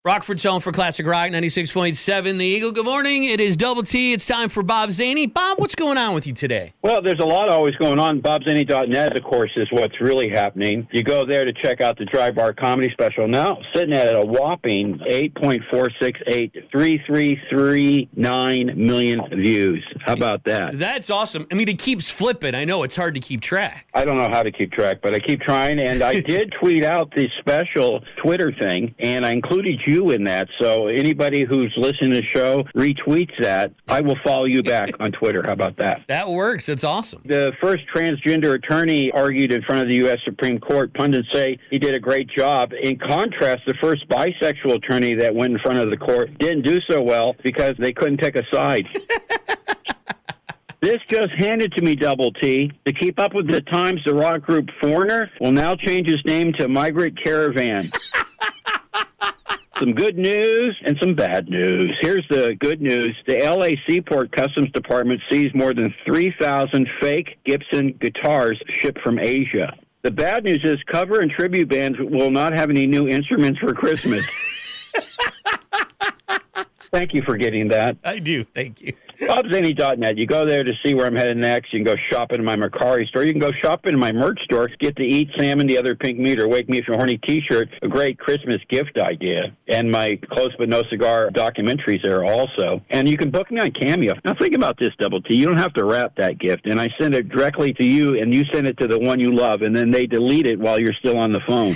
Rockford's home for Classic Rock 96.7 The Eagle. Good morning. It is Double T. It's time for Bob Zany. Bob, what's going on with you today? Well, there's a lot always going on. BobZany.net, of course, is what's really happening. You go there to check out the Dry Bar comedy special. Now, sitting at a whopping 8.4683339 million views. How about that? That's awesome. I mean, it keeps flipping. I know it's hard to keep track. I don't know how to keep track, but I keep trying. And I did tweet out the special Twitter thing, and I included you in that. So anybody who's listening to the show retweets that, I will follow you back on Twitter. How about that? That works. That's awesome. The first transgender attorney argued in front of the U.S. Supreme Court. Pundits say he did a great job. In contrast, the first bisexual attorney that went in front of the court didn't do so well because they couldn't pick a side. This just handed to me, Double T. To keep up with the times, the rock group Foreigner will now change its name to Migrant Caravan. Some good news and some bad news. Here's the good news. The L.A. Seaport Customs Department seized more than 3,000 fake Gibson guitars shipped from Asia. The bad news is cover and tribute bands will not have any new instruments for Christmas. Thank you for getting that. I do. Thank you. BobZany.net. You go there to see where I'm headed next. You can go shopping in my Mercari store. You can go shopping in my merch store. Get to Eat Salmon, The Other Pink Meat, or Wake Me If You're Horny t-shirt. A great Christmas gift idea. And my Close But No Cigar documentaries there also. And you can book me on Cameo. Now think about this, Double T. You don't have to wrap that gift. And I send it directly to you, and you send it to the one you love, and then they delete it while you're still on the phone.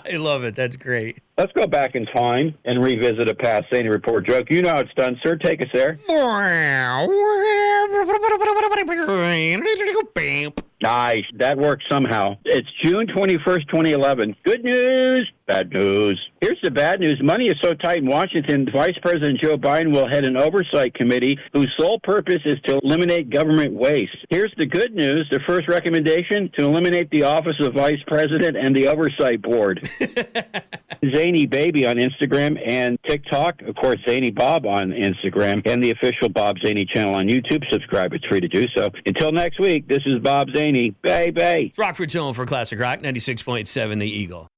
I love it. That's great. Let's go back in time and revisit a past Zany Report joke. You know how it's done, sir. Take us there. Nice. That worked somehow. It's June 21st, 2011. Good news, bad news. Here's the bad news. Money is so tight in Washington, Vice President Joe Biden will head an oversight committee whose sole purpose is to eliminate government waste. Here's the good news. The first recommendation, to eliminate the office of Vice President and the Oversight Board. Zany Baby on Instagram and TikTok. Of course, Zany Bob on Instagram and the official Bob Zany channel on YouTube. Subscribe. It's free to do so. Until next week, this is Bob Zany. Bay, bay. Rockford's home for Classic Rock 96.7 The Eagle.